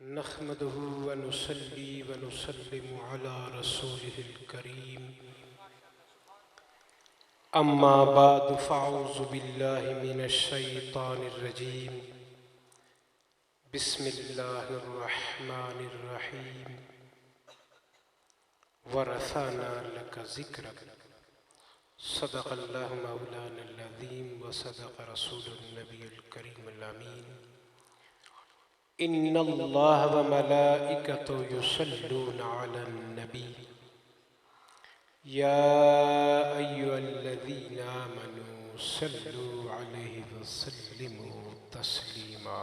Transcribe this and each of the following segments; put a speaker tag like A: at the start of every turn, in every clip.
A: नहमदुहु व नुसल्ली व नुसल्लिमु अला रसूलिहिल करीम अम्मा बाद फ़अऊज़ु बिल्लाहि मिनश शैतानिर रजीम बिस्मिल्लाहिर रहमानिर रहीम व रफ़अना लका ज़िक्रक सदक़ल्लाहु मौलानल अज़ीम व सदक़ रसूलुन नबियुल करीमुल अमीन इन्नल्लाह व मलाइकतहु युसल्लूना अलन नबी या अय्युहल्लज़ीना आमनू सल्लू अलैहि व सल्लिमू तस्लीमा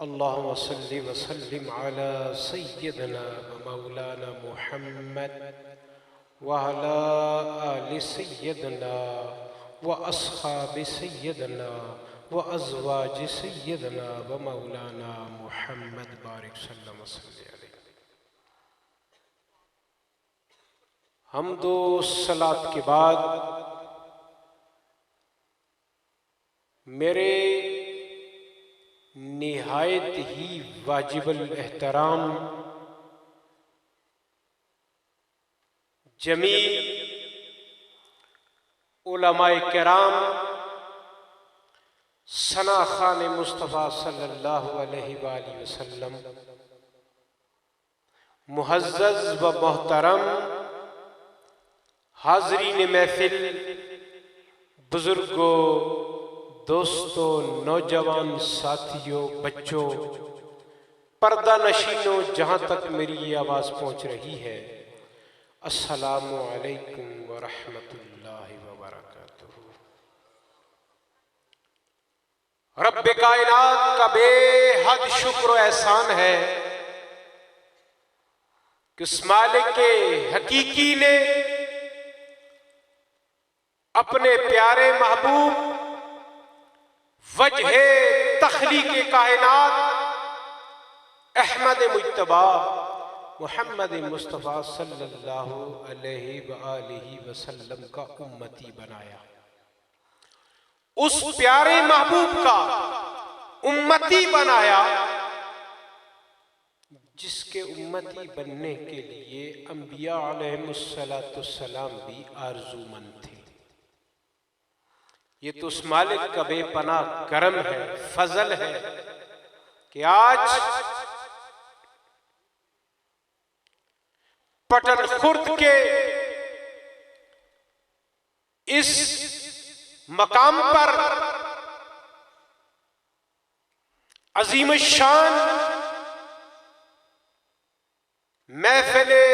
A: अल्लाहुम्मा सल्लि व सल्लिम अला सय्यिदिना व मौलाना मुहम्मद व अला आलि सय्यिदिना व अस्हाबि सय्यिदिना व अज़वाजि सय्यिदिना व मौलाना मुहम्मद बारिक सल्लल्लाहु अलैहि वसल्लम। हम्दो सलात के बाद मेरे निहायत ही वाजिबुल एहतराम जमील उलमाए किराम सना खान मुस्तफ़ा सल्लल्लाहु अलैहि वसल्लम मुहज़्ज़ज़ व मोहतरम हाज़रीन महफ़िल, बुज़ुर्गों, दोस्तों, नौजवान साथियों, बच्चों, पर्दा नशीनों, जहाँ तक मेरी ये आवाज़ पहुँच रही है, अस्सलामु अलैकुम व रहमतुल्लाहि व बरकातुहू। रब्बे कायनात का बेहद शुक्र व एहसान है कि उस मालिक के हकीकी ने अपने प्यारे महबूब वजहे तख्लीक़ कायनात अहमद मुज्तबा मुहम्मद मुस्तफ़ा सल्लल्लाहु अलैहि वसल्लम का उम्मती बनाया। उस प्यारे महबूब का उम्मती बनाया जिसके उम्मती बनने के लिए अंबिया अलैहिमुस्सलाम भी आरज़ूमंद थे। ये तो उस मालिक का बेपनाह करम है, फजल है कि आज पटन खुर्द के इस मकाम पर अजीम शान महफिले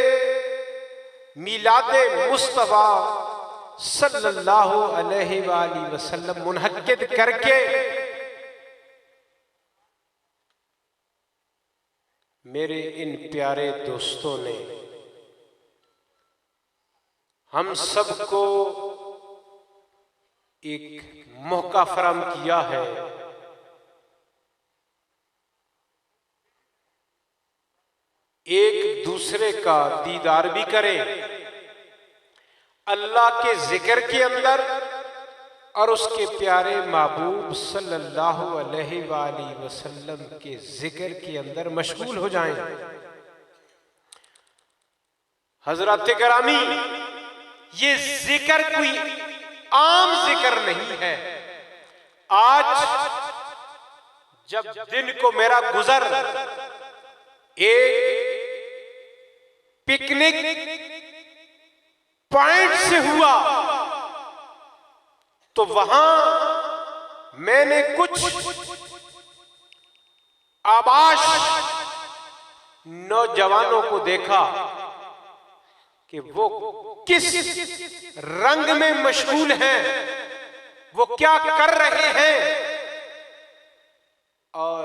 A: मीलादे मुस्तफ़ा सल्लल्लाहु अलैहि वसल्लम मुनहक्किद करके मेरे इन प्यारे दोस्तों ने हम सबको एक मौका फराहम किया है एक दूसरे का दीदार भी करें, अल्लाह के जिक्र के अंदर और उसके प्यारे महबूब सल्लल्लाहु अलैहि वसल्लम के जिक्र के अंदर मशगूल हो जाएं। हजरत गिरामी, ये जिक्र कोई आम जिक्र नहीं है। आज जब दिन को मेरा गुजर एक पिकनिक पॉइंट से हुआ तो वहां मैंने कुछ आबाश नौजवानों को देखा कि वो किस रंग में मशगूल हैं, वो क्या कर रहे हैं और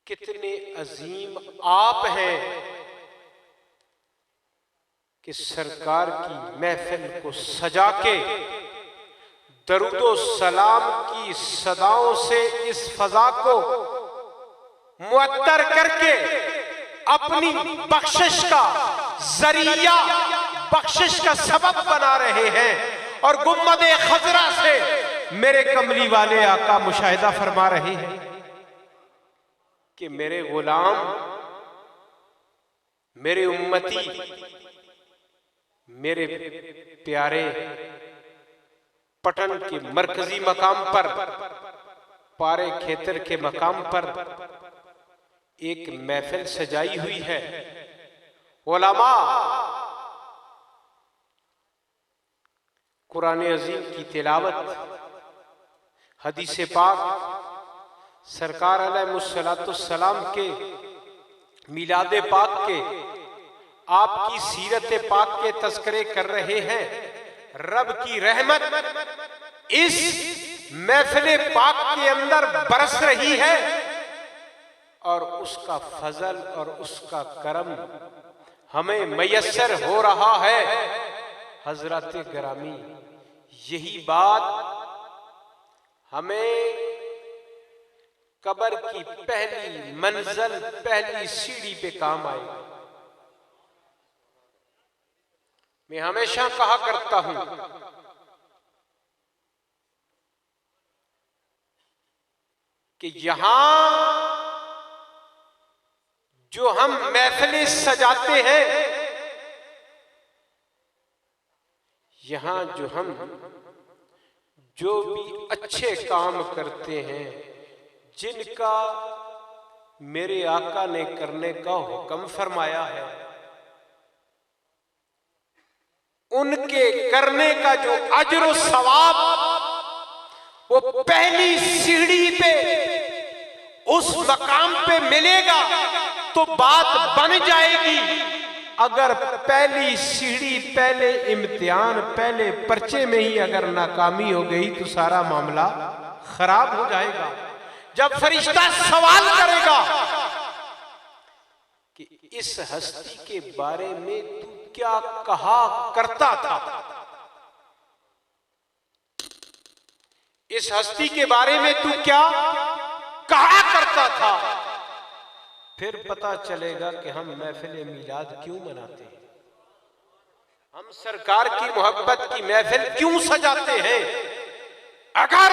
A: कितने अजीम आप हैं कि सरकार की महफिल को सजा के दरूदो सलाम की सदाओं से इस फजा को मुअत्तर करके अपनी बख्शिश का जरिया, बख्शिश का सबब बना रहे हैं और गुम्मदे खजरा से मेरे कमली वाले आका मुशाहिदा फरमा रहे हैं। कि मेरे गुलाम, मेरे उम्मती, मेरे प्यारे पटन के मरकजी मकाम पर, पारे खेतर के मकाम पर एक महफिल सजाई हुई है। उलमा कुरान अजीम की तिलावत, हदीस पाक, सरकार अलैहिस्सलाम के मिलादे पाक के, आपकी सीरत पाक के तस्करे कर रहे हैं। रब की रहमत इस महफिल पाक के अंदर बरस रही है और उसका फजल और उसका करम हमें मयस्सर हो रहा है। हजरत गिरामी, यही बात हमें कब्र की पहली मंजिल, पहली सीढ़ी पे काम आएगी। मैं हमेशा कहा करता हूं कि यहां जो हम महफिलें सजाते हैं, यहां जो भी अच्छे काम करते हैं, जिनका मेरे आका ने करने का हुक्म फरमाया है, उनके करने का जो अजर व सवाब वो पहली सीढ़ी पे, उस मकाम पे मिलेगा तो बात बन जाएगी। अगर पहली सीढ़ी, पहले इम्तिहान, पहले पर्चे में ही अगर नाकामी हो गई तो सारा मामला खराब हो जाएगा। जब फरिश्ता सवाल करेगा कि इस हस्ती के बारे में तू क्या कहा करता था, इस हस्ती के बारे में तू क्या कहा करता था, फिर पता चलेगा कि हम महफिल मीलाद क्यों मनाते हैं, हम सरकार की मोहब्बत की महफिल क्यों सजाते हैं। अगर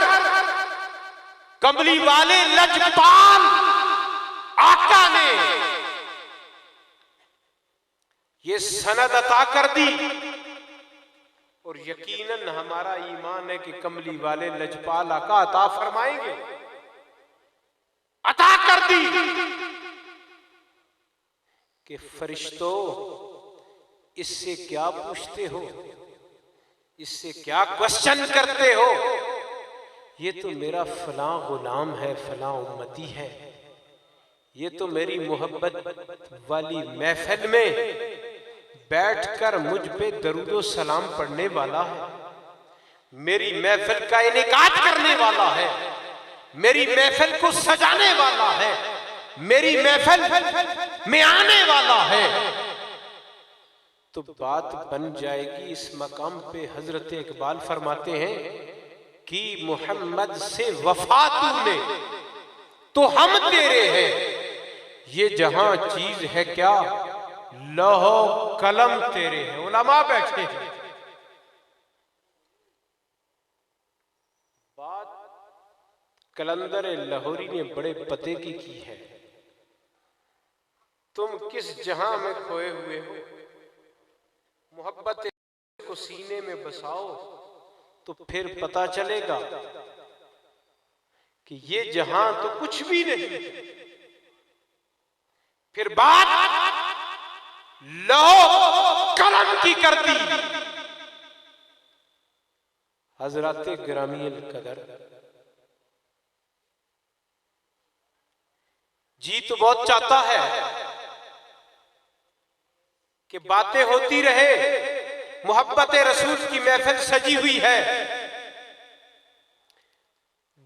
A: कमली वाले लजपाल आका ने ये सनद अता कर दी, और यकीनन हमारा ईमान है कि कमली वाले लजपाल आका अता फरमाएंगे, अता कर दी कि फरिश्तों इससे क्या पूछते हो, इससे क्या क्वेश्चन करते हो, ये तो मेरा फलां गुलाम है, फलां उम्मती है, ये तो मेरी मोहब्बत वाली महफिल में बैठकर मुझ पे दरूदो सलाम पढ़ने वाला है, मेरी महफिल का इनेकाद करने वाला है, मेरी महफिल को सजाने वाला है, मेरी महफिल में आने वाला है, तो बात बन जाएगी। इस मकाम पे हजरत इकबाल फरमाते हैं कि मोहम्मद से वफा तूने तो हम तेरे हैं, ये जहां चीज है क्या लौहो कलम तेरे हैं। उलमा बैठे हैं, बात कलंदर लाहौरी ने बड़े पते की है। तुम किस जहां में खोए हुए हो, मोहब्बत को सीने में बसाओ तो फिर पता चलेगा कि ये जहां तो कुछ भी नहीं। फिर बात लौह कलम की कर दी। हजरत गिरामी कदर जी तो बहुत चाहता है कि बातें होती रहे, मोहब्बत रसूल की महफिल सजी हुई है।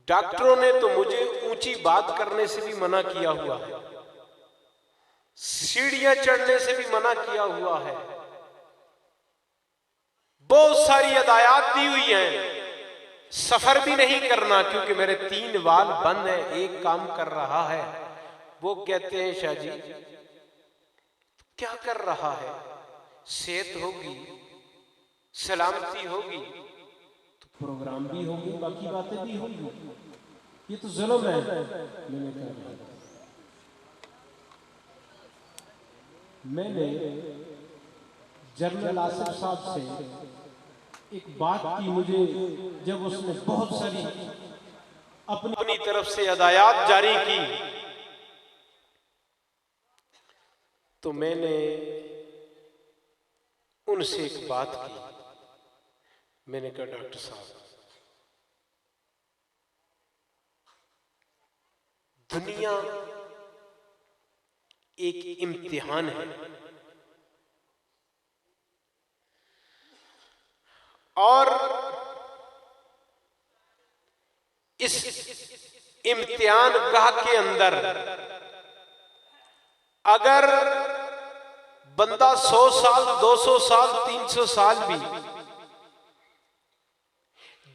A: डॉक्टरों ने तो मुझे ऊंची बात करने से भी मना किया हुआ है, सीढ़ियां चढ़ने से भी मना किया हुआ है, बहुत सारी हिदायत दी हुई हैं, सफर भी नहीं करना क्योंकि मेरे 3 वाल बंद हैं, एक काम कर रहा है। वो कहते हैं शाह जी क्या कर रहा है, सेहत होगी, सलामती होगी तो प्रोग्राम भी होगी, बाकी बातें भी होगी, ये तो जुल्म है। मैंने कहा मैंने जनरल आसिफ साहब से एक बात की, मुझे जब उसने बहुत सारी अपनी तरफ से हदायत जारी की तो मैंने उनसे एक बात की। मैंने कहा डॉक्टर साहब, दुनिया एक इम्तिहान है और इस इम्तिहान गाह के अंदर अगर बंदा 100 साल 200 साल 300 साल भी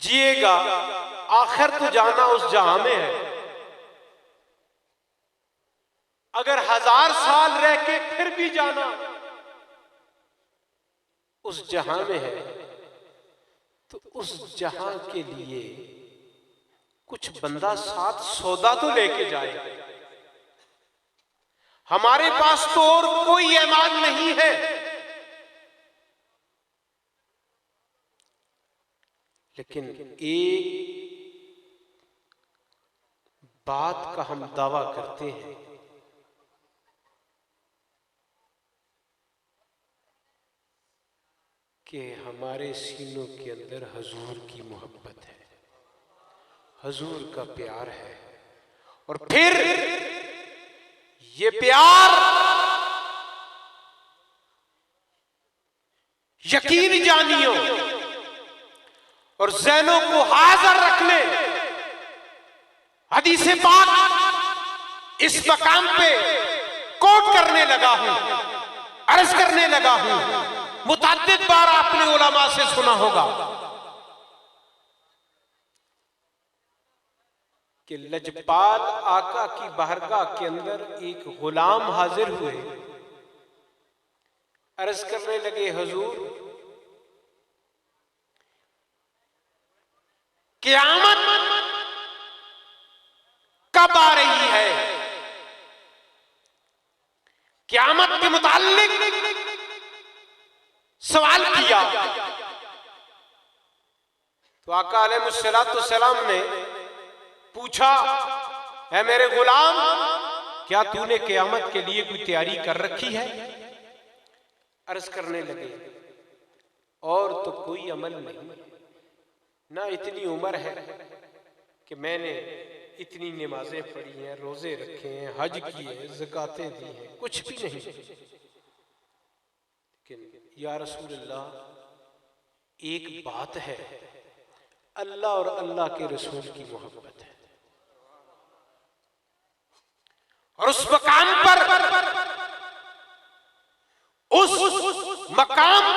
A: जिएगा, आखिर तो जाना उस जहां में है। अगर 1000 साल रह के फिर भी जाना उस जहां में है, तो उस जहां के लिए कुछ बंदा साथ सौदा तो लेके जाए। हमारे पास तो और कोई ईमान नहीं है, लेकिन एक बात का हम दावा करते हैं कि हमारे सीनों के अंदर हुजूर की मोहब्बत है, हुजूर का प्यार है। और फिर ये प्यार यकीन जानियो और ज़हनों को हाजिर रखने, हदीस पाक इस मकाम पे कोट करने लगा हूं, अर्ज करने लगा हूं। मुतअद्दिद बार आपने उलमा से सुना होगा कि लजपाल आका की बारगाह के अंदर एक गुलाम हाजिर हुए, अर्ज करने लगे, हुजूर क़यामत कब आ रही है? क़यामत के मुताल्लिक सवाल किया। तो आका अलैहिस्सलाम ने पूछा, है मेरे गुलाम, क्या तूने क़यामत के लिए कोई तैयारी कर रखी है? अर्ज करने लगे, और तो कोई अमल नहीं, ना इतनी उम्र है कि मैंने इतनी नमाजें पढ़ी हैं, रोजे रखे हैं, हज किए, ज़कातें दी हैं, कुछ भी नहीं। लेकिन या रसूल अल्लाह, एक बात है, अल्लाह और अल्लाह के रसूल की मोहब्बत है, और उस मकाम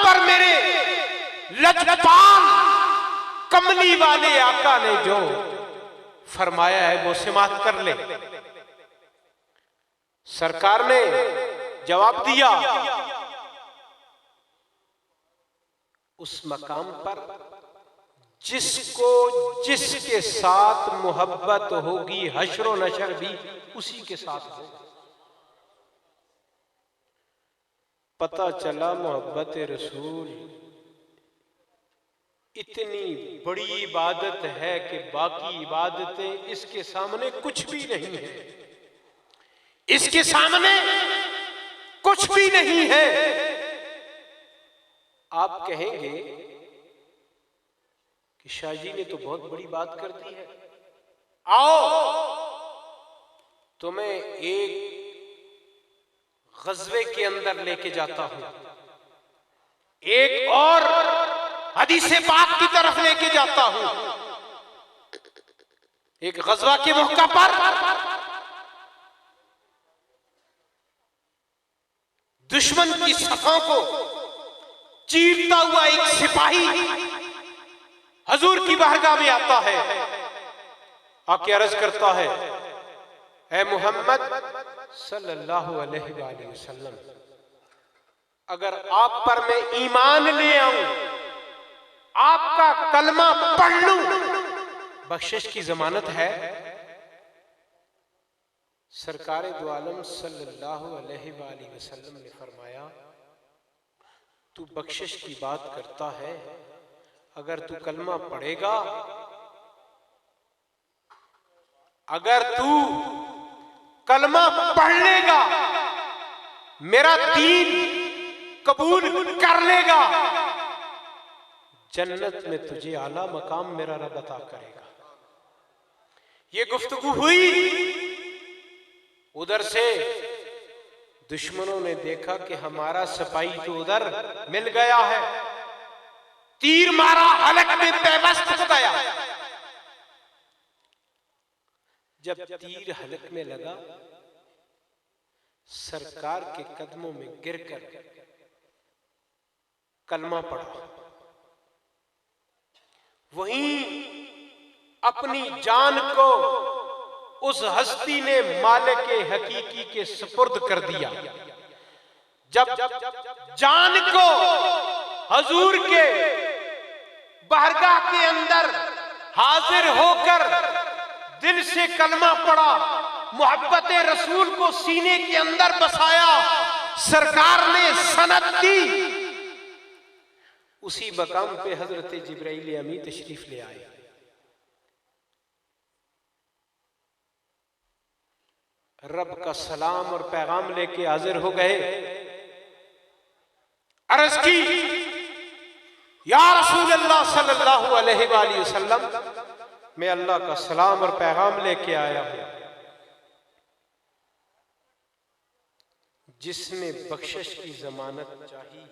A: पर मेरे लजपाल कमली वाले आका ने जो फरमाया है वो समाप्त कर ले। सरकार ने जवाब दिया, उस मकाम पर जिसको जिसके साथ मोहब्बत होगी, हश्र व नशर भी उसी के साथ होगा। पता चला मोहब्बत रसूल इतनी बड़ी इबादत है कि बाकी इबादतें इसके सामने कुछ भी नहीं है, इसके सामने कुछ भी नहीं है। आप कहेंगे कि शाह जी ने तो बहुत बड़ी बात कर दी है। आओ तुम्हें एक ग़ज़वे के अंदर लेके जाता हूं, एक और हदीस पाक की तरफ लेके जाता हूं। एक ग़ज़वा के मौका पर दुश्मन की सफ़ों को चीरता हुआ एक सिपाही हुजूर की बारगाह में आता है, आके अर्ज करता है, ऐ मोहम्मद सल्लल्लाहु अलैहि वसल्लम, अगर आप पर मैं ईमान ले आऊं, आपका कलमा पढ़ लूं, बख्शिश की जमानत है। सरकारे दो आलम सल्लल्लाहु अलैहि वसल्लम ने फरमाया, तू बख्शिश की बात करता है, अगर तू कलमा पढ़ेगा, अगर तू कलमा पढ़ लेगा, मेरा दीन कबूल कर लेगा, जन्नत में तुझे आला मकाम मेरा रब अता करेगा। ये गुफ्तगू हुई। उधर से दुश्मनों ने देखा कि हमारा सिपाही तो उधर मिल गया है, तीर मारा, हलक में पेवस्त हो गया। जब तीर हलक में लगा, सरकार के कदमों में गिरकर कलमा पढ़ा। वहीं अपनी जान को उस हस्ती ने मालिक हकीकी के सुपुर्द कर दिया। जब जान को हजूर के बारगाह के अंदर हाजिर होकर दिल से कलमा पढ़ा, मोहब्बत रसूल को सीने के अंदर बसाया, सरकार ने सनद दी। उसी मकाम पे हजरत जिब्राइल अमीन तशरीफ ले आए। रब का सलाम और पैगाम लेके हाजिर हो गए। अर्ज की, या रसूल अल्लाह सल्लल्लाहु अलैहि वसल्लम, मैं अल्लाह का सलाम और पैगाम लेके आया हूं। जिसने बख्शिश की जमानत चाही,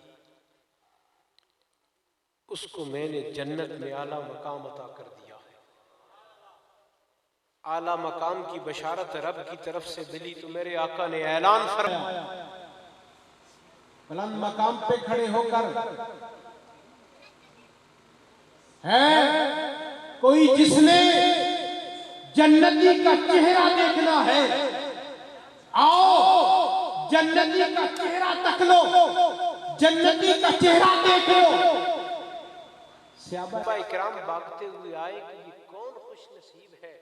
A: उसको मैंने जन्नत में आला मकाम अता कर दिया है। आला मकाम की बशारत रब की तरफ से मिली तो मेरे आका ने ऐलान फरमाया, बुलंद मकाम पे खड़े होकर, है कोई जिसने जन्नती का चेहरा देखना है, आओ जन्नती का चेहरा तक लो, जन्नती का चेहरा देख लो। सहाबा इकराम भागते हुए आए कि ये कौन खुश नसीब है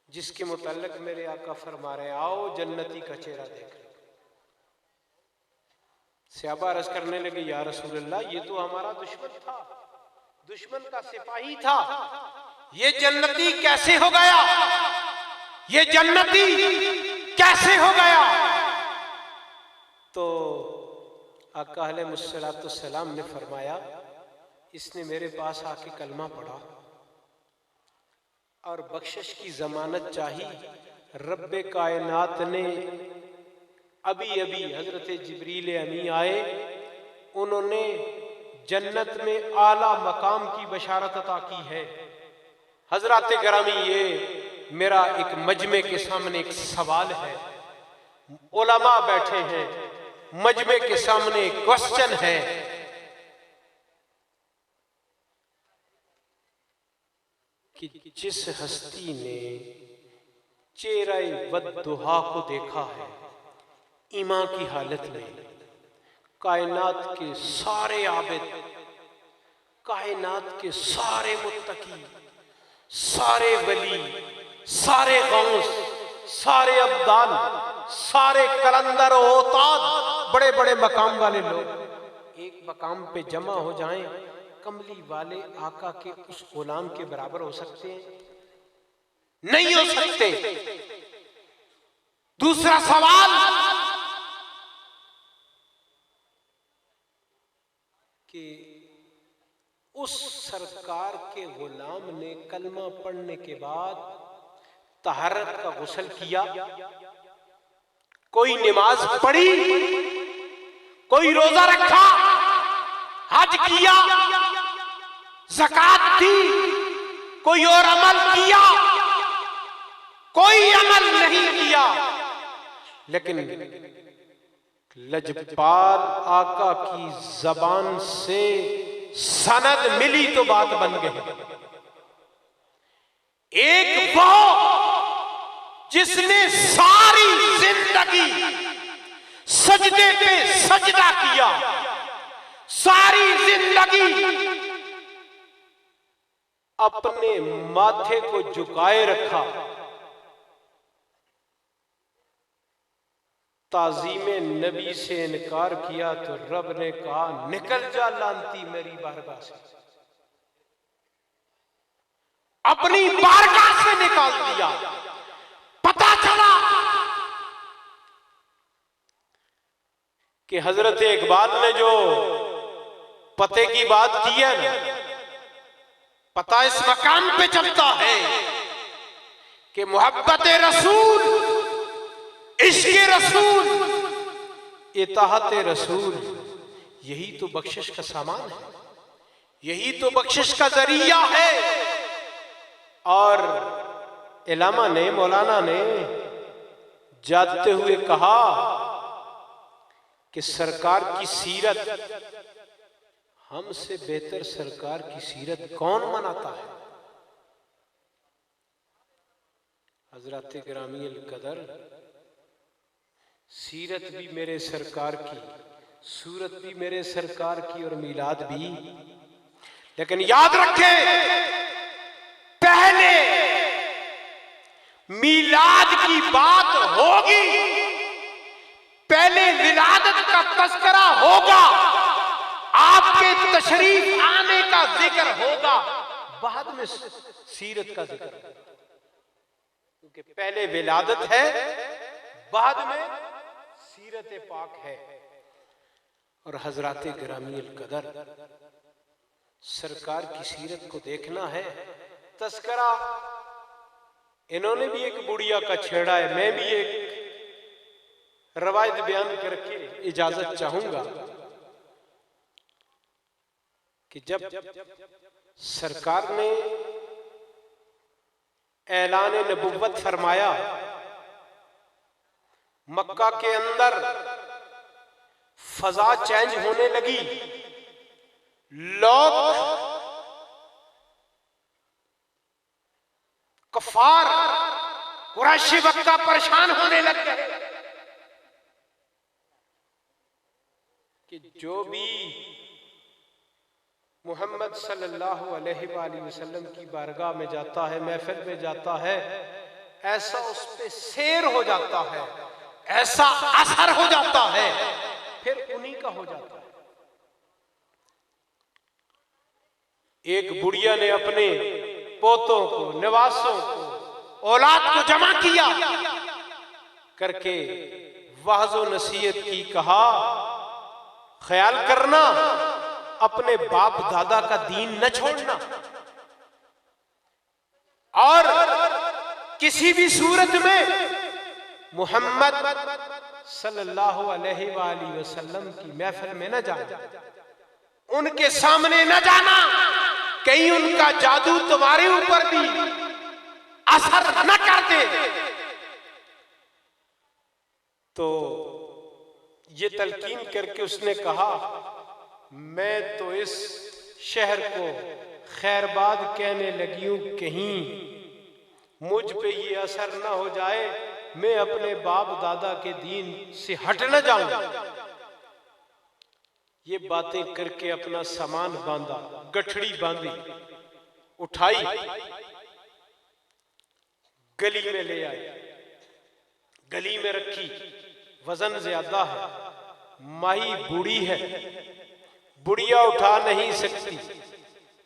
A: जिसके मुताल्लिक मेरे आका फरमा रहे, आओ जन्नती का चेहरा देख लो। सहाबा अर्ज करने लगे, या रसूल अल्लाह, ये तो हमारा दुश्मन था, दुश्मन का सिपाही था, ये जन्नती कैसे हो गया, ये जन्नती कैसे हो गया? तो आका अलैहिस्सलाम ने फरमाया, इसने मेरे पास आके कलमा पढ़ा और बख्शिश की जमानत चाही। रब्बे कायनात ने अभी अभी हजरत जिब्रील अमी आए, उन्होंने जन्नत में आला मकाम की बशारत अता की है। हजरत ग्रामी, ये मेरा एक मजमे के सामने एक सवाल है, उलमा बैठे हैं, मजमे के सामने क्वेश्चन है कि जिस हस्ती ने चेहरे वद्दुहा को देखा है ईमान की हालत में, कायनात के सारे आबिद, कायनात के सारे मुत्तकी, सारे वली, सारे गौस, सारे अब्दाल, सारे कलंदर औताद, बड़े बड़े मकाम वाले लोग एक मकाम पे जमा हो जाएं, कमली वाले आका के उस गुलाम के बराबर हो सकते हैं? नहीं हो सकते। दूसरा सवाल कि उस सरकार के गुलाम ने कलमा पढ़ने के बाद तहरत का गुस्ल किया, कोई नमाज पढ़ी, कोई रोजा रखा, हज किया, ज़कात दी, कोई और अमल किया? कोई अमल नहीं किया। लेकिन लजपाल आका की जबान से सनद मिली तो बात बन गई। एक वो जिसने सारी जिंदगी सजदे पे सजदा किया, सारी जिंदगी अपने माथे को झुकाए रखा, ताज़ीम नबी से इनकार किया तो रब ने कहा निकल जा लानती मेरी बारगाह से, अपनी बारगाह से निकाल दिया। पता चला कि हजरत इकबाल ने जो पते की बात की है ना, पता इस मकाम पे चलता है कि मोहब्बत रसूल, इश्क रसूल, इताअत रसूल, यही तो बख्शिश का सामान है, यही तो बख्शिश का जरिया है। और इलामा ने, मौलाना ने जाते हुए कहा कि सरकार की सीरत, हमसे बेहतर सरकार की सीरत कौन मनाता है। हजरत गिरामी अल कदर, सीरत भी मेरे सरकार की, सूरत भी मेरे सरकार की और मीलाद भी। लेकिन याद रखें, पहले मीलाद की बात होगी, पहले विलादत का तस्करा होगा, आपके तशरीफ आने का जिक्र होगा, बाद में सीरत का जिक्र होगा। क्योंकि पहले विलादत है, बाद में सीरत पाक है। और हजरत गिरामी अल कदर, सरकार की सीरत को देखना है, तस्करा इन्होंने भी एक बुढ़िया का छेड़ा है, मैं भी एक रवायत बयान करके इजाजत चाहूंगा कि जब सरकार ने ऐलान नबुव्वत फरमाया, मक्का के अंदर फजा चेंज होने लगी, लोग कफार कुरैशी मक्का परेशान होने लग गए कि जो भी मोहम्मद सल्लल्लाहु अलैहि वसल्लम की बारगाह में जाता है, महफिल में जाता है, ऐसा उस पे सेर हो जाता है, ऐसा असर हो जाता है, फिर उन्हीं का हो जाता है। एक बुढ़िया ने अपने पोतों को, निवासों को, औलाद को जमा किया करके वाज़ो नसीहत की, कहा ख्याल करना, अपने बाप दादा का दीन न छोड़ना, और किसी भी सूरत में मोहम्मद सल्लल्लाहु अलैहि वसल्लम की महफिल में न जाना, उनके सामने न जाना, कहीं उनका जादू तुम्हारे ऊपर भी असर न कर दे। तो ये तलकीन करके उसने कहा, मैं तो इस शहर को खैरबाद कहने लगी हूं, कहीं मुझ पे ये असर ना हो जाए, मैं अपने बाप दादा के दीन से हट न जाऊं। ये बातें करके अपना सामान बांधा, गठड़ी बांधी, उठाई, गली में ले आई, गली में रखी, वजन ज्यादा है, माही बूढ़ी है, बुढ़िया उठा नहीं सकती,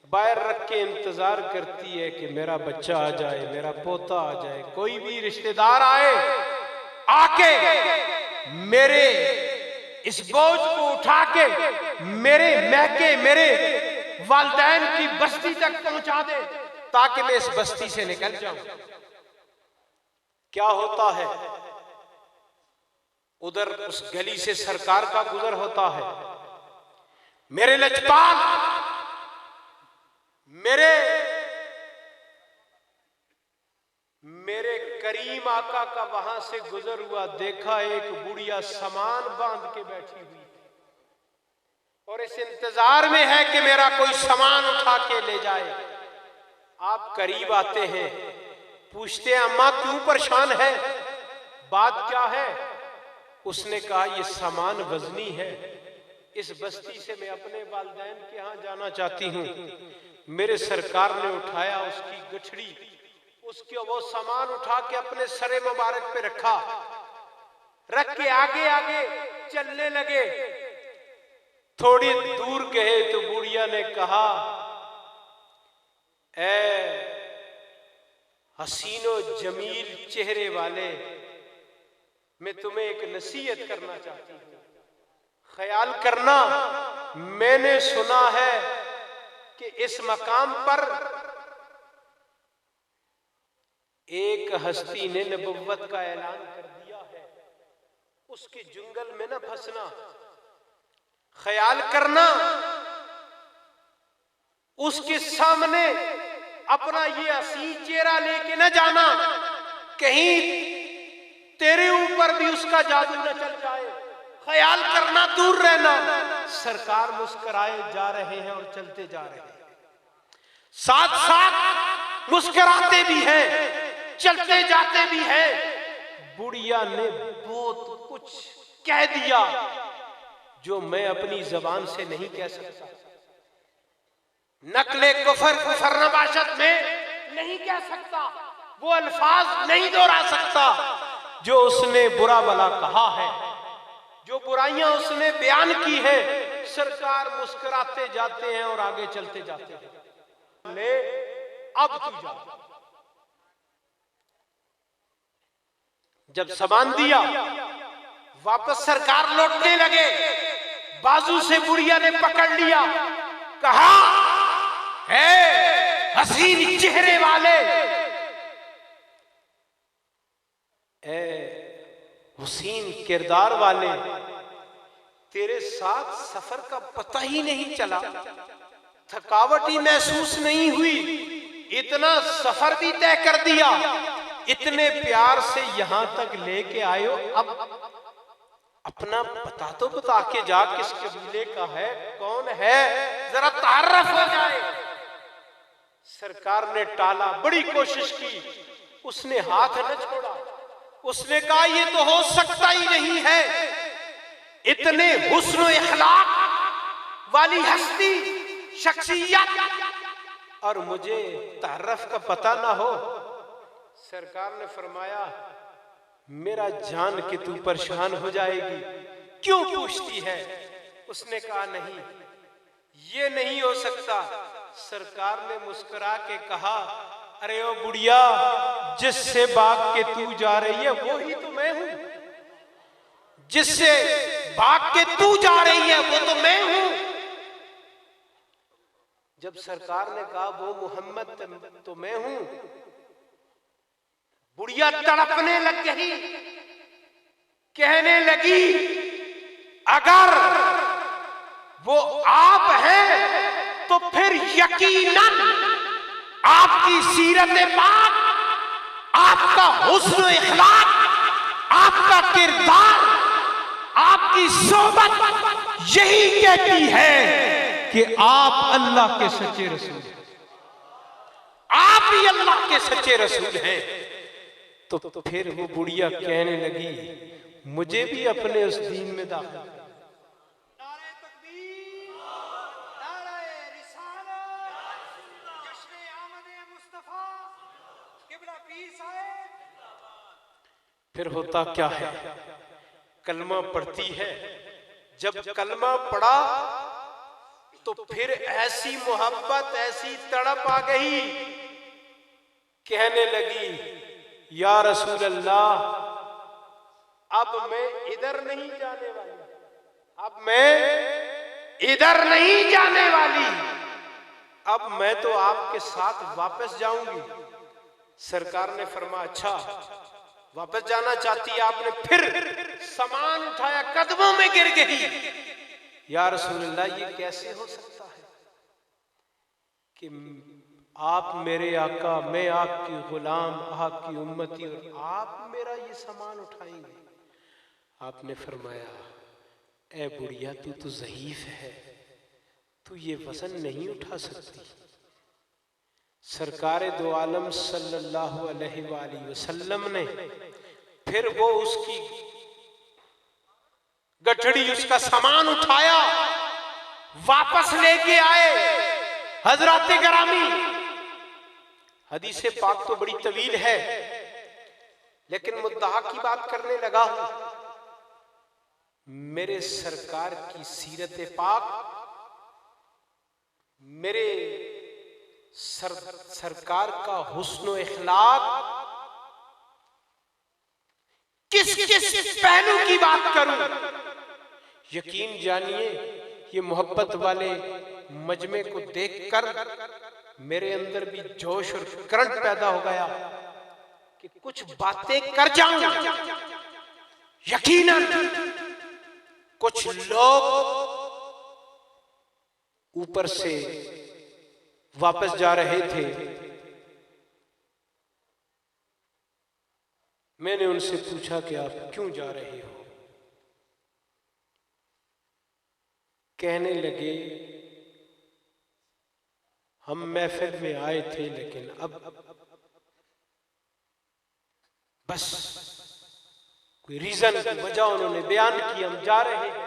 A: बाहर रख के इंतजार करती है कि मेरा बच्चा आ जाए, मेरा पोता आ जाए, कोई भी रिश्तेदार आए, आके मेरे इस बोझ को उठा के मेरे मैके, मेरे वालिदैन की बस्ती तक पहुंचा दे, ताकि मैं इस बस्ती से निकल जाऊं। क्या होता है, उधर उस गली से सरकार का गुजर होता है, मेरे लजपाल, मेरे करीम आका का वहां से गुजर हुआ, देखा एक बुढ़िया सामान बांध के बैठी हुई और इस इंतजार में है कि मेरा कोई सामान उठा के ले जाए। आप करीब आते हैं, पूछते हैं अम्मा क्यों परेशान है, बात क्या है? उसने कहा ये सामान वजनी है, इस बस्ती से मैं अपने वालिदैन के यहाँ जाना चाहती हूँ। मेरे सरकार ने उठाया उसकी गठड़ी, उसके वो सामान उठा के अपने सरे मुबारक पे रखा, रख के आगे आगे चलने लगे। थोड़ी दूर गए तो बुढ़िया ने कहा, ऐ हसीनो जमील चेहरे वाले, मैं तुम्हें एक नसीहत करना चाहती हूँ। ख्याल करना, मैंने सुना है कि इस मकाम पर एक हस्ती ने नबुव्वत का ऐलान कर दिया है, उसके जंगल में न फंसना। ख्याल करना, उसके सामने अपना ये हसीन चेहरा लेके न जाना, कहीं तेरे ऊपर भी उसका जादू न चल जाए। ख्याल करना, दूर रहना। सरकार मुस्कुराए जा रहे हैं और चलते जा रहे हैं, साथ साथ मुस्कुराते भी हैं, चलते जाते भी हैं। बुढ़िया ने बहुत कुछ कह दिया जो मैं अपनी जबान से नहीं कह सकता। नकले कुफर कुफर नबाशत में नहीं कह सकता, वो अल्फाज नहीं दोहरा सकता जो उसने बुरा भला कहा है, जो बुराइयां उसने बयान की है। सरकार मुस्कुराते जाते हैं और आगे चलते जाते हैं। ले अब तू जा। जब सामान दिया, वापस सरकार लौटने लगे। बाजू से बुढ़िया ने पकड़ लिया, कहा, है हसीन चेहरे वाले, हुसीन किरदार वाले, तेरे साथ सफर का पता ही नहीं चला, थकावट ही महसूस नहीं हुई, इतना सफर भी तय कर दिया, इतने प्यार से यहां तक लेके आए हो, अब अपना पता तो बता के जा, किस कबीले का है, कौन है, जरा तारफ हो जाए। सरकार ने टाला, बड़ी कोशिश की, उसने हाथ न छोड़ा। उसने कहा, ये तो हो सकता ही नहीं है, इतने हुस्न इखलाक वाली हस्ती, शख्सियत, और मुझे तारफ का पता ना हो। सरकार ने फरमाया, मेरा जान के तू परेशान हो जाएगी, क्यों पूछती है? उसने कहा, नहीं, ये नहीं हो सकता। सरकार ने मुस्कुरा के कहा, अरे ओ बुढ़िया, जिससे भाग के तू जा रही है वो ही तो मैं हूं, जिससे भाग के तू जा रही है वो तो मैं हूं। जब सरकार ने कहा वो मोहम्मद तो मैं हूं, बुढ़िया तड़पने लग गई, कहने लगी, अगर वो आप हैं तो फिर यकीनन आपकी सीरत पाक, आपका हुस्न इखलाक, आपका किरदार, आपकी सोबत यही कहती है कि आप अल्लाह के सच्चे रसूल हैं, आप ही अल्लाह के सच्चे रसूल हैं। तो फिर वो बुढ़िया कहने लगी, मुझे भी अपने उस दीन में दाखिल। फिर होता क्या है, कलमा पढ़ती है। जब कलमा पढ़ा तो फिर ऐसी मोहब्बत, ऐसी तड़प आ गई, कहने लगी, या रसूल अल्लाह, अब मैं इधर नहीं जाने वाली, अब मैं इधर नहीं जाने वाली, अब मैं तो आपके साथ वापस जाऊंगी। सरकार ने फरमाया, अच्छा वापस जाना चाहती है? आपने फिर सामान उठाया, कदमों में गिर गई, या रसूल अल्लाह, ये कैसे हो सकता है कि आप मेरे आका, मैं आपकी गुलाम, आपकी उम्मती, और आप मेरा ये सामान उठाएंगे? आपने फरमाया, ए बुढ़िया, तू तो ज़ईफ है, तू ये वजन नहीं उठा सकती। सरकारे दो आलम सल्लल्लाहु अलैहि वसल्लम ने फिर वो उसकी गठड़ी, उसका सामान उठाया, वापस लेके आए। हजरत गरामी, हदीसे पाक तो बड़ी तवील है, लेकिन मुद्दा की बात करने लगा हूं। मेरे सरकार की सीरत पाक, मेरे सरकार का हुस्न इखलाक, किस किस पहलू की बात करूं। यकीन जानिए ये मोहब्बत वाले मजमे को देखकर मेरे अंदर भी जोश और करंट पैदा हो गया कि कुछ बातें कर जाऊं। यकीनन कुछ लोग ऊपर से वापस जा रहे थे। मैंने उनसे पूछा कि आप क्यों जा रहे हो? कहने लगे हम महफिल में आए थे, लेकिन अब बस कोई रीजन की वजह उन्होंने बयान की, हम जा रहे हैं।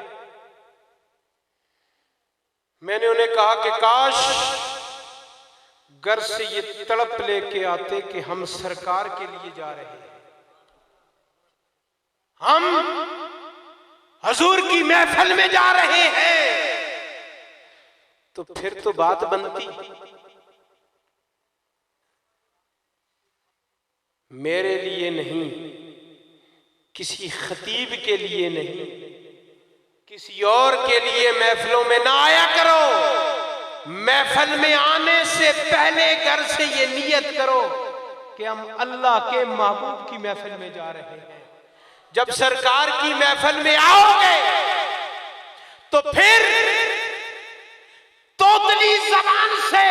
A: मैंने उन्हें कहा कि काश घर से ये तड़प लेके आते कि हम सरकार के लिए जा रहे हैं, हम हजूर की महफिल में जा रहे हैं, तो फिर तो बात बनती। मेरे लिए नहीं, किसी खतीब के लिए नहीं, किसी और के लिए महफिलों में ना आया करो। महफिल में आने से पहले घर से ये नियत करो कि हम अल्लाह के महबूब की महफिल में जा रहे हैं। जब सरकार की महफिल में आओगे तो फिर तोतली जबान से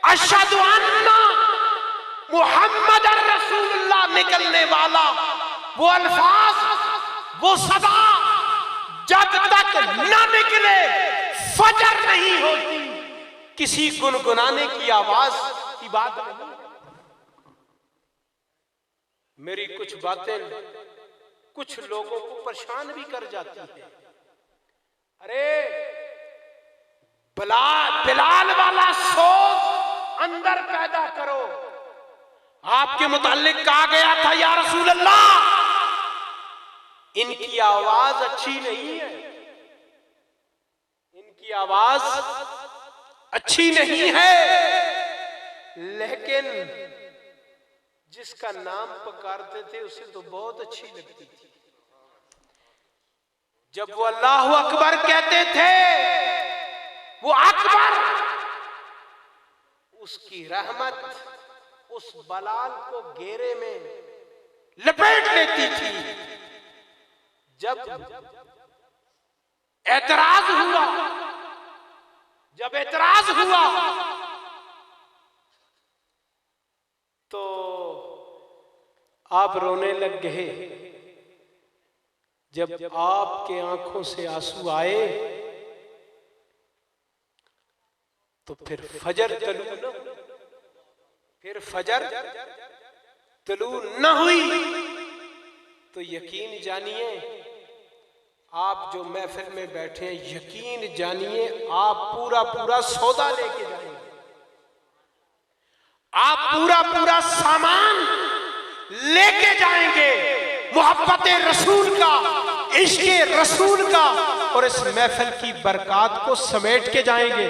A: अशहदु अन्ना मुहम्मदुर रसूलुल्लाह निकलने वाला वो अल्फाज, वो सदा जब तक न निकले फजर नहीं होती। किसी गुनगुनाने की आवाज की बात नहीं। मेरी कुछ बातें कुछ लोगों को परेशान भी कर जाती है। अरे बिलाल वाला सोच अंदर पैदा करो। आपके मुताल्लिक कहा गया था या रसूल अल्लाह, इनकी आवाज अच्छी नहीं है, इनकी आवाज अच्छी नहीं है, लेकिन जिसका नाम पुकारते थे उसे तो बहुत अच्छी लगती थी। जब वो अल्लाहु अकबर कहते थे, वो अकबर, उसकी रहमत उस बलाल को घेरे में लपेट लेती थी। जब एतराज हुआ, जब एतराज हुआ तो आप रोने लग गए। जब आपके आंखों से आंसू आए तो फिर फजर तलू न, फिर फजर तलू न हुई तो यकीन जानिए आप जो महफिल में बैठे हैं, यकीन जानिए आप पूरा पूरा सौदा लेके जाएंगे, आप पूरा पूरा सामान लेके जाएंगे मोहब्बत रसूल का, इश्क़ रसूल का, और इस महफिल की बरकत को समेट के जाएंगे।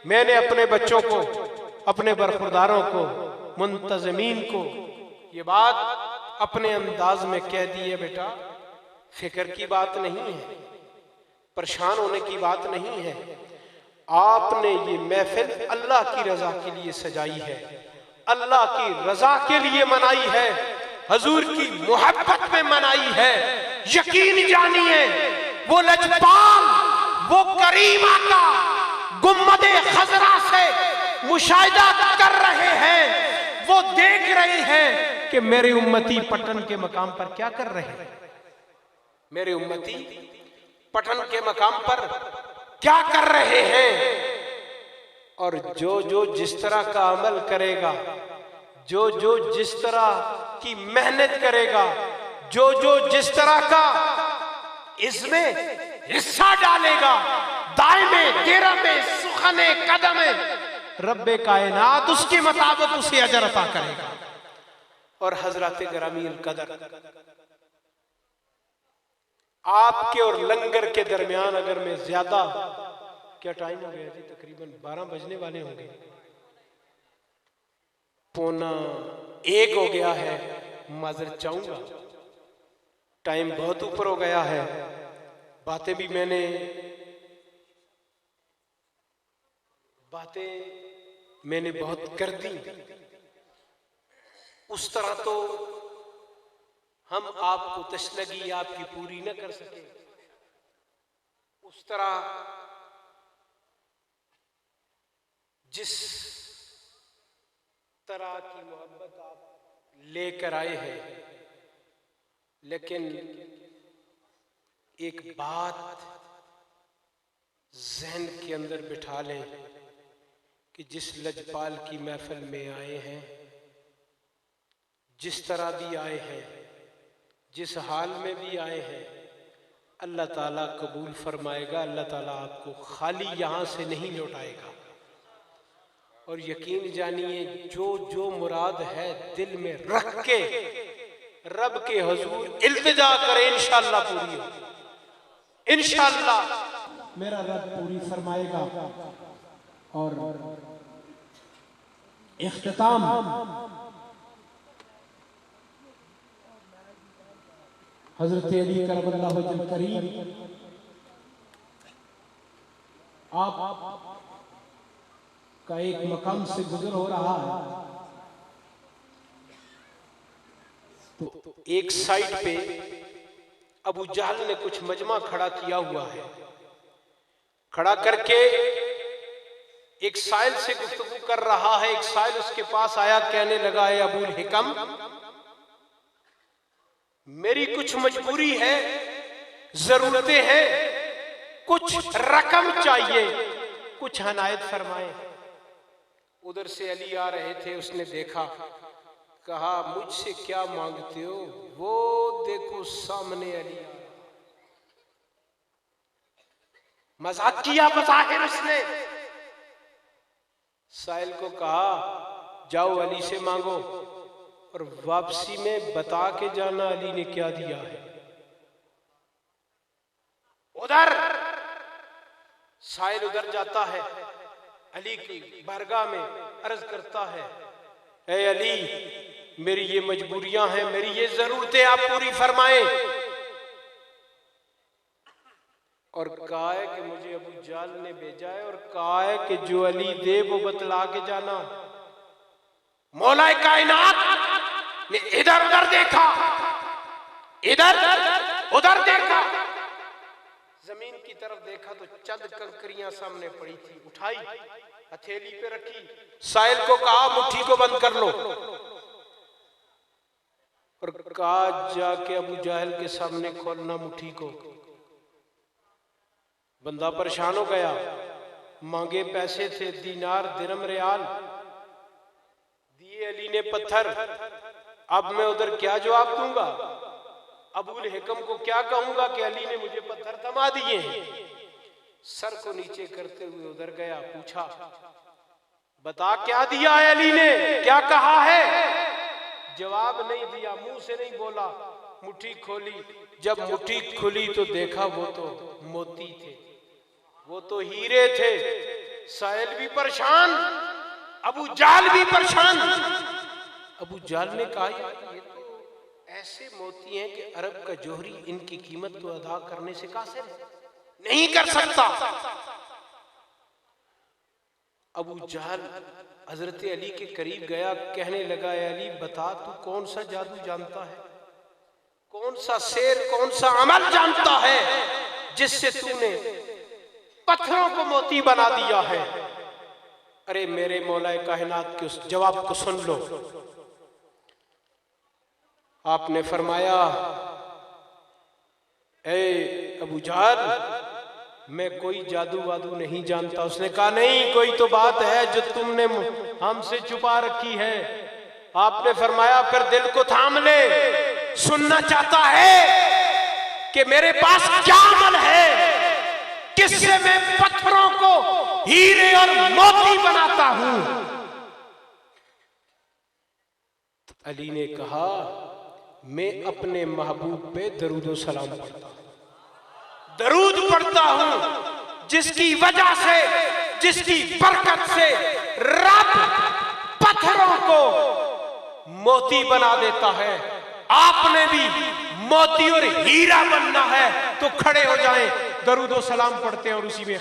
A: मैंने अपने बच्चों को, अपने बरखुरदारों को, मुंतज़मीन को ये बात अपने अंदाज में कह दी है, बेटा फिक्र की बात नहीं है, परेशान होने की बात नहीं है। आपने ये महफिल अल्लाह की रजा के लिए सजाई है, अल्लाह की रजा के लिए मनाई है, हजूर की मोहब्बत में मनाई है। यकीन जानिए वो लजपाल, वो करीम आका गुम्मदे खजरा से मुशाहिदा कर रहे हैं, वो देख रहे हैं कि मेरे उम्मती पटन के मकाम पर क्या कर रहे हैं, मेरे उम्मती पटन के मकाम पर क्या कर रहे हैं। और जो जो जिस तरह का अमल करेगा, जो जो जिस तरह की मेहनत करेगा, जो जो जिस तरह का इसमें हिस्सा डालेगा, दायमे दिरमे सुखने कदमे, रब्बे कायनात उसके मुताबिक उसे अजर अता करेगा। और हजरत ग्रामील कदर आपके और लंगर के दरमियान अगर मैं ज्यादा, क्या टाइम हो गया जी? तकरीबन 12 बजने वाले होंगे, 12:45 हो गया है। माजरत चाहूंगा, टाइम बहुत ऊपर हो गया है। बातें मैंने बहुत कर दी। उस तरह तो हम आपको तशनगी आपकी पूरी न कर सके, उस तरह जिस तरह की मोहब्बत आप लेकर आए हैं, लेकिन एक बात जहन के अंदर बिठा लें कि जिस लजपाल की महफिल में आए हैं, जिस तरह भी आए हैं, जिस हाल में भी आए हैं, अल्लाह ताला कबूल फरमाएगा। अल्लाह ताला आपको खाली यहाँ से नहीं लौटाएगा। और यकीन जानिए, जो जो मुराद है दिल में रख के रब के हुजूर इल्तिजा करे, इंशाअल्लाह पूरी होगी। इंशाअल्लाह मेरा रब पूरी फरमाएगा। और इख्तिताम हजरत अली करबल्लाहु वजह करीम, आप का एक मकाम से गुजर हो रहा है, तो एक साइड पे अबू जहल ने कुछ मजमा खड़ा किया हुआ है। खड़ा करके एक साइल से गुफ्तगू कर रहा है। एक साइल उसके पास आया, कहने लगा, है अबूल हिकम, मेरी कुछ मजबूरी है, जरूरतें हैं, कुछ रकम चाहिए, कुछ हनायत फरमाए। उधर से अली आ रहे थे, उसने देखा, कहा, मुझसे क्या मांगते हो? वो देखो सामने अली। मजाक किया बज़ाहिर उसने। साहिल को कहा, जाओ अली से मांगो और वापसी में बता के जाना अली ने क्या दिया है। उधर साहिल उधर जाता है, अली की बारगाह में अर्ज करता है, ए अली, मेरी ये मजबूरियां हैं, मेरी ये जरूरतें आप पूरी फरमाएं। और कहा है कि मुझे अबू जाल ने भेजा है, और कहा है कि जो अली दे वो बतला के जाना। मौला कायनात ने इधर उधर देखा, इधर उधर देखा, जमीन की तरफ देखा तो चंद कंकरियां सामने पड़ी थी। उठाई, हथेली पे रखी, साहिल को कहा, मुट्ठी को बंद कर लो। और कहा, जाके अबू जाहल के सामने खोलना मुट्ठी को। बंदा परेशान हो गया। मांगे पैसे थे, दीनार, दिरहम, रियाल, दिए अली ने पत्थर। अब मैं उधर क्या जवाब दूंगा? अबूल हिकम को क्या कहूंगा कि अली ने मुझे पत्थर थमा दिए हैं? सर को नीचे करते हुए उधर गया, पूछा, बता क्या दिया है अली ने, क्या कहा है? जवाब नहीं दिया, मुंह से नहीं बोला। मुट्ठी खोली, जब मुट्ठी खुली तो देखा वो तो मोती थे, वो तो हीरे थे। साहिल भी परेशान, अबू जाल भी परेशान। अबू जाल ने कहा, ये तो ऐसे मोती हैं कि अरब का जोहरी इनकी कीमत तो अदा करने से कासिर नहीं कर सकता। अबू जाल हजरत अली के करीब गया, कहने लगा, अली बता, तू कौन सा जादू जानता है, कौन सा शेर, कौन सा अमल जानता है जिससे तूने पत्थरों को मोती बना दिया है? अरे मेरे मौलाए कायनात के उस जवाब को सुन लो। आपने फरमाया, ए अबू जाल, मैं कोई जादू वादू नहीं जानता। उसने कहा, नहीं, कोई तो बात है जो तुमने हमसे छुपा रखी है। आपने फरमाया, फिर दिल को थाम ले, सुनना चाहता है कि मेरे पास क्या अमल है, किससे मैं पत्थरों को हीरे और मोती बनाता हूं। अली ने कहा, मैं अपने महबूब पे दरूद व सलाम पढ़ता हूं। दरूद पढ़ता हूं जिसकी वजह से, जिसकी बरकत से रब पत्थरों को मोती बना देता है। आपने भी मोती और हीरा बनना है तो खड़े हो जाएं, दरूद और सलाम पढ़ते हैं और उसी में